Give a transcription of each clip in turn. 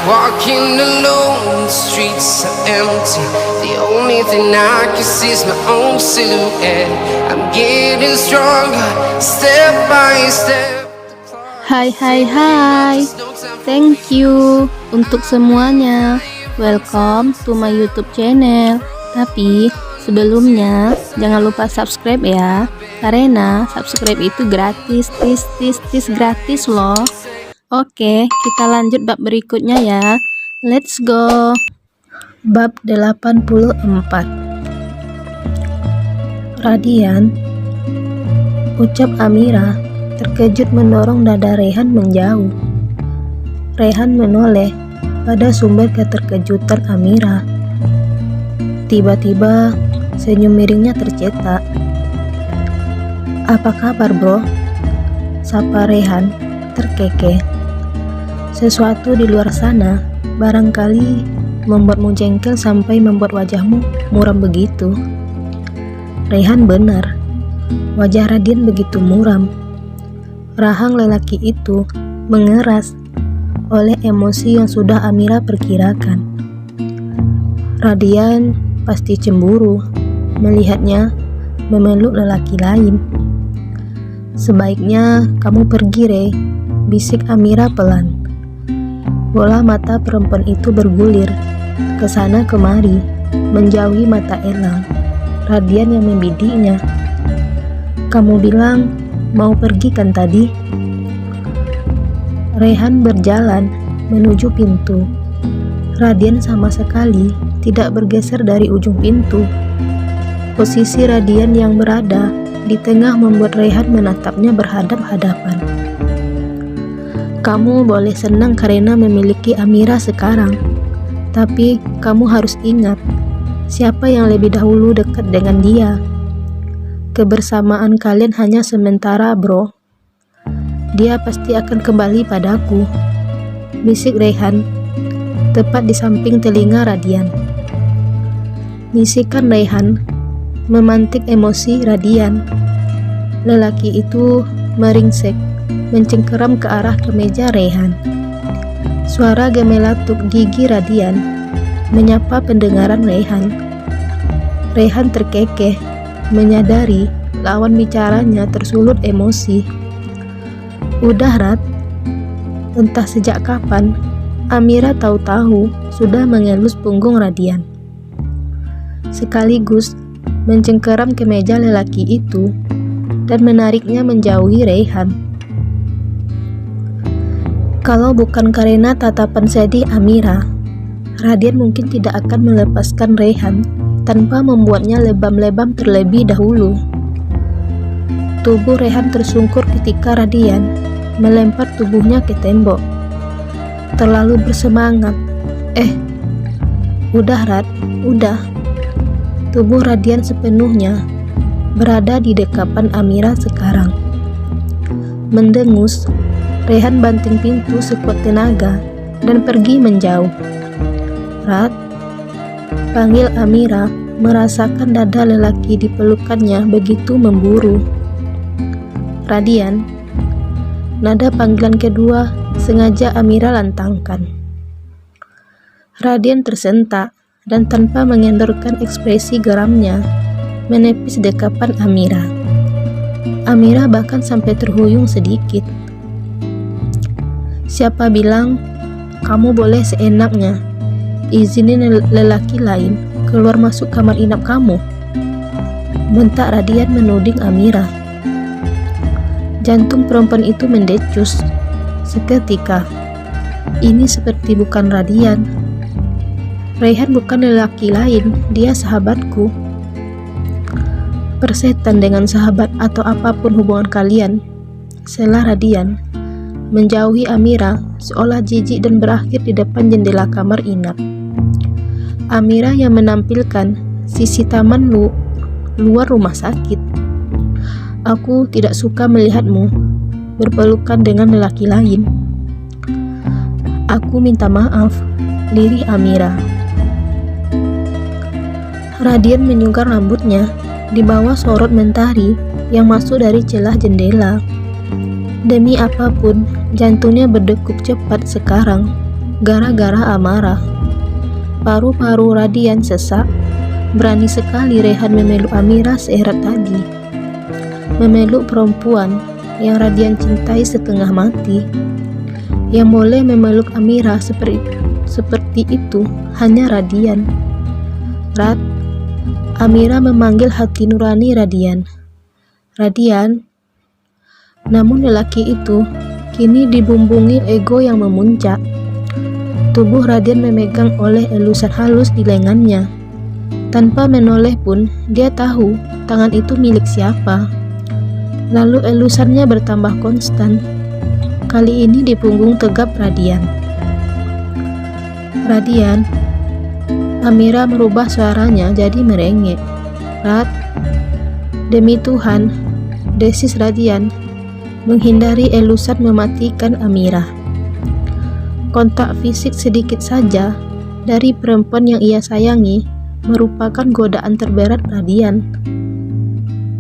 Walking alone, the streets are empty. The only thing I can see is my own silhouette. I'm getting stronger, step by step. Hai hai hai, thank you untuk semuanya. Welcome to my YouTube channel. Tapi sebelumnya jangan lupa subscribe ya, karena subscribe itu gratis, gratis loh. Oke, kita lanjut bab berikutnya ya. Let's go. Bab 84. Radian, ucap Amira, terkejut mendorong dada Rehan menjauh. Rehan menoleh pada sumber keterkejutan Amira. Tiba-tiba senyum miringnya tercetak. Apa kabar bro? Sapa Rehan terkekeh. Sesuatu di luar sana barangkali membuatmu jengkel sampai membuat wajahmu muram begitu. Rehan benar, wajah Radian begitu muram. Rahang lelaki itu mengeras oleh emosi yang sudah Amira perkirakan. Radian pasti cemburu melihatnya memeluk lelaki lain. Sebaiknya kamu pergi, Re, bisik Amira pelan. Bola mata perempuan itu bergulir ke sana kemari, menjauhi mata elang Radian yang membidiknya. Kamu bilang mau pergi kan tadi? Rehan berjalan menuju pintu. Radian sama sekali tidak bergeser dari ujung pintu. Posisi Radian yang berada di tengah membuat Rehan menatapnya berhadap-hadapan. Kamu boleh senang karena memiliki Amira sekarang, tapi kamu harus ingat siapa yang lebih dahulu dekat dengan dia. Kebersamaan kalian hanya sementara, bro. Dia pasti akan kembali padaku, bisik Rehan tepat di samping telinga Radian. Bisikan Rehan memantik emosi Radian. Lelaki itu meringsek mencengkeram ke arah kemeja Rehan. Suara gemelatuk gigi Radian menyapa pendengaran Rehan. Rehan terkekeh menyadari lawan bicaranya tersulut emosi. Udah Rat, entah sejak kapan Amira tahu-tahu sudah mengelus punggung Radian, sekaligus mencengkeram kemeja lelaki itu dan menariknya menjauhi Rehan. Kalau bukan karena tatapan sedih Amira, Radian mungkin tidak akan melepaskan Rehan tanpa membuatnya lebam-lebam terlebih dahulu. Tubuh Rehan tersungkur ketika Radian melempar tubuhnya ke tembok. Terlalu bersemangat. Udah Rad, udah. Tubuh Radian sepenuhnya berada di dekapan Amira sekarang. Mendengus, Rehan banting pintu sekuat tenaga dan pergi menjauh. Rat, panggil Amira, merasakan dada lelaki di pelukannya begitu memburu. Radian, nada panggilan kedua sengaja Amira lantangkan. Radian tersentak dan tanpa mengendorkan ekspresi geramnya menepis dekapan Amira. Amira bahkan sampai terhuyung sedikit. Siapa bilang kamu boleh seenaknya izinin lelaki lain keluar masuk kamar inap kamu? Bentak Radian menuding Amira. Jantung perempuan itu mendecus seketika. Ini seperti bukan Radian. Rehan bukan lelaki lain, dia sahabatku. Persetan dengan sahabat atau apapun hubungan kalian, sela Radian menjauhi Amira seolah jijik dan berakhir di depan jendela kamar inap. Amira yang menampilkan sisi taman luar rumah sakit. Aku tidak suka melihatmu berpelukan dengan lelaki lain. Aku minta maaf, lirih Amira. Radian menyunggar rambutnya di bawah sorot mentari yang masuk dari celah jendela. Demi apapun, jantungnya berdegup cepat sekarang. gara-gara amarah. Paru-paru Radian sesak. Berani sekali Rehan memeluk Amira seerat tadi. Memeluk perempuan yang Radian cintai setengah mati. Yang boleh memeluk Amira seperti itu hanya Radian. Rat, Amira memanggil hati nurani Radian. Radian. Namun lelaki itu kini dibumbungi ego yang memuncak. Tubuh Radian memegang oleh elusan halus di lengannya. Tanpa menoleh pun, dia tahu tangan itu milik siapa. Lalu elusannya bertambah konstan. Kali ini di punggung tegap Radian. Radian. Amira merubah suaranya jadi merengek. Rat, demi Tuhan, desis Radian, menghindari elusan mematikan Amira. Kontak fisik sedikit saja dari perempuan yang ia sayangi merupakan godaan terberat Radian.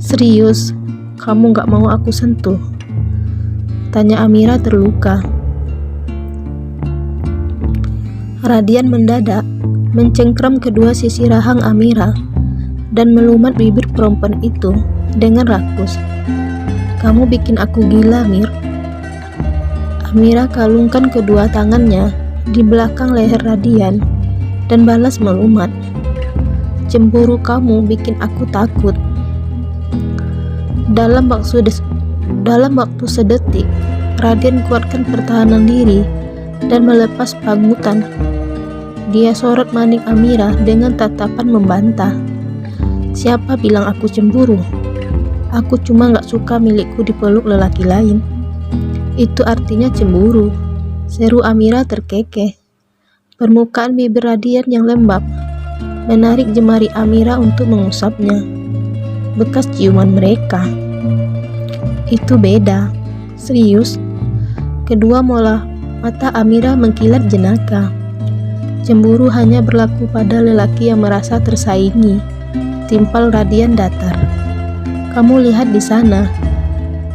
Serius, kamu gak mau aku sentuh? Tanya Amira terluka. Radian mendadak mencengkram kedua sisi rahang Amira dan melumat bibir perempuan itu dengan rakus. Kamu bikin aku gila, Mir. Amira kalungkan kedua tangannya di belakang leher Radian dan balas melumat. Cemburu kamu bikin aku takut. Dalam waktu sedetik, Radian kuatkan pertahanan diri dan melepas pagutan. Dia sorot maning Amira dengan tatapan membantah. Siapa bilang aku cemburu? Aku cuma gak suka milikku dipeluk lelaki lain. Itu artinya cemburu, seru Amira terkekeh. Permukaan bibir Radian yang lembab menarik jemari Amira untuk mengusapnya. Bekas ciuman mereka. Itu beda. Serius. Kedua mata Amira mengkilat jenaka. Cemburu hanya berlaku pada lelaki yang merasa tersaingi. Timpal Radian datar. Kamu lihat di sana.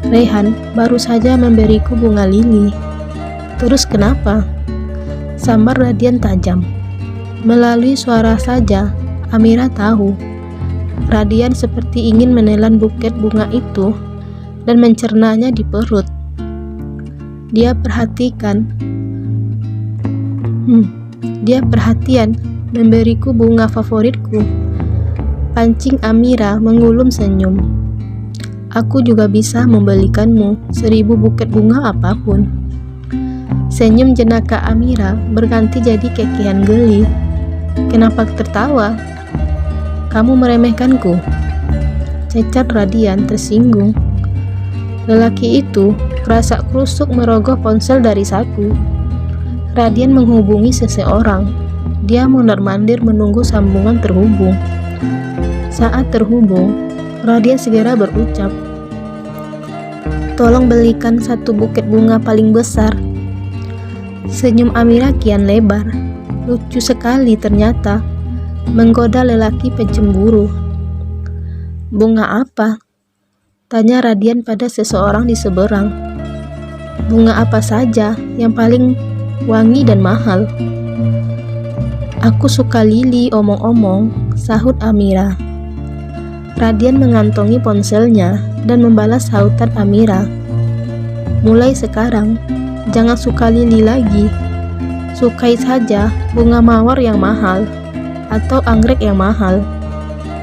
Rehan baru saja memberiku bunga lili. Terus kenapa? Sambar Radian tajam. Melalui suara saja, Amira tahu. Radian seperti ingin menelan buket bunga itu dan mencernanya di perut. Dia perhatian memberiku bunga favoritku. Pancing Amira mengulum senyum. Aku juga bisa membelikanmu 1000 buket bunga apapun. Senyum jenaka Amira berganti jadi kekian geli. Kenapa tertawa? Kamu meremehkanku? Cecat Radian tersinggung. Lelaki itu kerasa krusuk merogoh ponsel dari saku. Radian menghubungi seseorang. Dia mondar-mandir menunggu sambungan terhubung. Saat terhubung, Radian segera berucap, tolong belikan 1 buket bunga paling besar. Senyum Amira kian lebar. Lucu sekali ternyata, menggoda lelaki pencemburu. Bunga apa? Tanya Radian pada seseorang di seberang. Bunga apa saja yang paling wangi dan mahal. Aku suka lili, omong-omong, sahut Amira. Radian mengantongi ponselnya dan membalas sautan Amira. Mulai sekarang, jangan suka lili lagi. Sukai saja bunga mawar yang mahal atau anggrek yang mahal.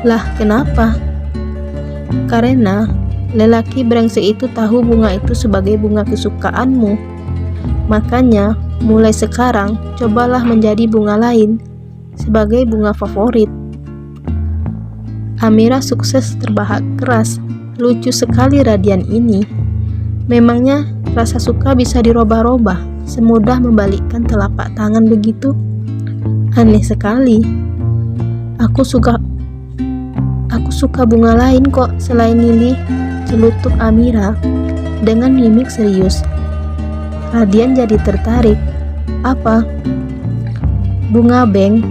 Lah, kenapa? Karena lelaki brengsek itu tahu bunga itu sebagai bunga kesukaanmu. Makanya, mulai sekarang, cobalah menjadi bunga lain sebagai bunga favorit. Amira sukses terbahak keras. Lucu sekali Radian ini. Memangnya rasa suka bisa dirubah-rubah semudah membalikkan telapak tangan begitu? Aneh sekali. Aku suka bunga lain kok selain lili, celutuk Amira dengan mimik serius. Radian jadi tertarik. Apa? Bunga beng?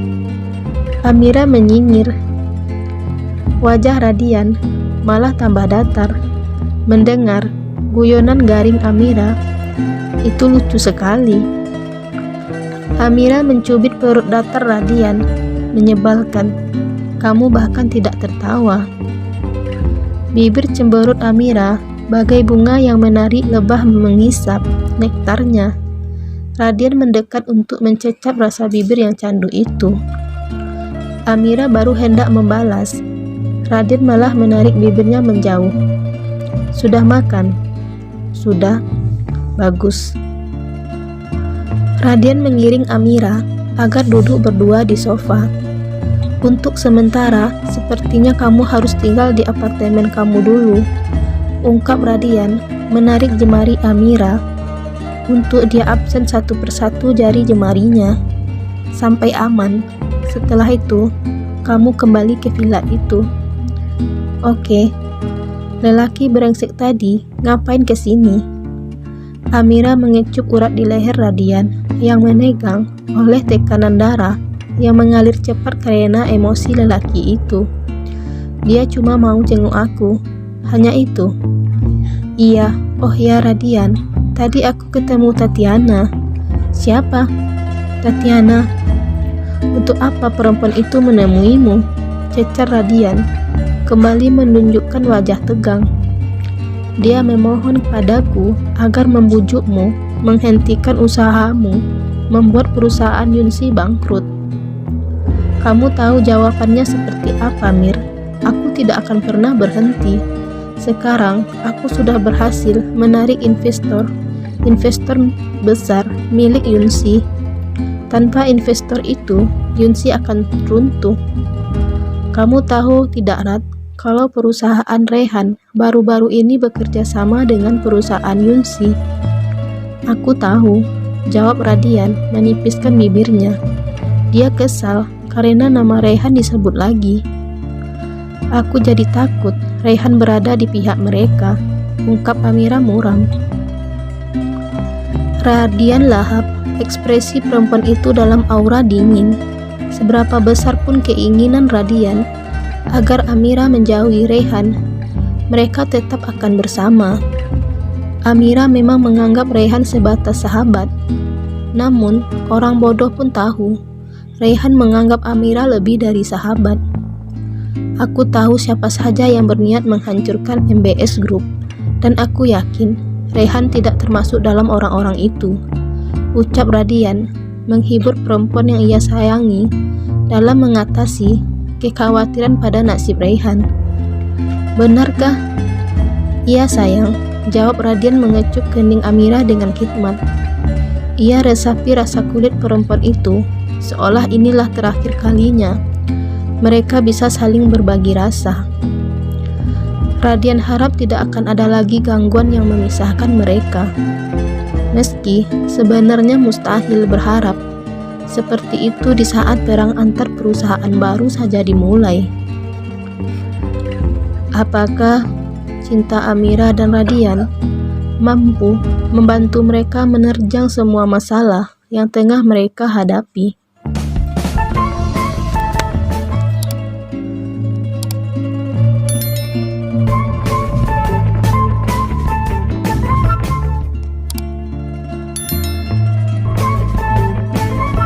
Amira menyinyir. Wajah Radian malah tambah datar mendengar guyonan garing Amira. Itu lucu sekali. Amira mencubit perut datar Radian. Menyebalkan. Kamu bahkan tidak tertawa. Bibir cemberut Amira bagai bunga yang menari lebah mengisap nektarnya. Radian mendekat untuk mencecap rasa bibir yang candu itu. Amira baru hendak membalas. Radian malah menarik bibirnya menjauh. Sudah makan? Sudah. Bagus. Radian mengiring Amira agar duduk berdua di sofa. Untuk sementara, sepertinya kamu harus tinggal di apartemen kamu dulu, ungkap Radian menarik jemari Amira. Untuk dia absen satu persatu jari jemarinya sampai aman. Setelah itu, kamu kembali ke villa itu. Oke. Lelaki brengsek tadi ngapain kesini? Amira mengecup urat di leher Radian yang menegang oleh tekanan darah yang mengalir cepat karena emosi lelaki itu. Dia cuma mau jenguk aku. Hanya itu. Iya, oh ya Radian, tadi aku ketemu Tatiana. Siapa? Tatiana. Untuk apa perempuan itu menemuimu? Cecar Radian, kembali menunjukkan wajah tegang. Dia memohon padaku agar membujukmu menghentikan usahamu membuat perusahaan Yunsi bangkrut. Kamu tahu jawabannya seperti apa, Mir? Aku tidak akan pernah berhenti. Sekarang aku sudah berhasil menarik investor besar milik Yunsi. Tanpa investor itu, Yunsi akan runtuh. Kamu tahu tidak, Rat, kalau perusahaan Rehan baru-baru ini bekerja sama dengan perusahaan Yunsi? Aku tahu, jawab Radian menipiskan bibirnya. Dia kesal karena nama Rehan disebut lagi. Aku jadi takut Rehan berada di pihak mereka, ungkap Amira muram. Radian lahap. Ekspresi perempuan itu dalam aura dingin. Seberapa besar pun keinginan Radian agar Amira menjauhi Rehan, mereka tetap akan bersama. Amira memang menganggap Rehan sebatas sahabat. Namun, orang bodoh pun tahu Rehan menganggap Amira lebih dari sahabat. Aku tahu siapa saja yang berniat menghancurkan MBS Group, dan aku yakin Rehan tidak termasuk dalam orang-orang itu, ucap Radian menghibur perempuan yang ia sayangi dalam mengatasi kekhawatiran pada nasib Rehan. Benarkah? Iya sayang, jawab Radian mengecup kening Amira dengan khidmat. Ia resapi rasa kulit perempuan itu, seolah inilah terakhir kalinya mereka bisa saling berbagi rasa. Radian harap tidak akan ada lagi gangguan yang memisahkan mereka. Meski sebenarnya mustahil berharap seperti itu di saat perang antar perusahaan baru saja dimulai. Apakah cinta Amira dan Radian mampu membantu mereka menerjang semua masalah yang tengah mereka hadapi?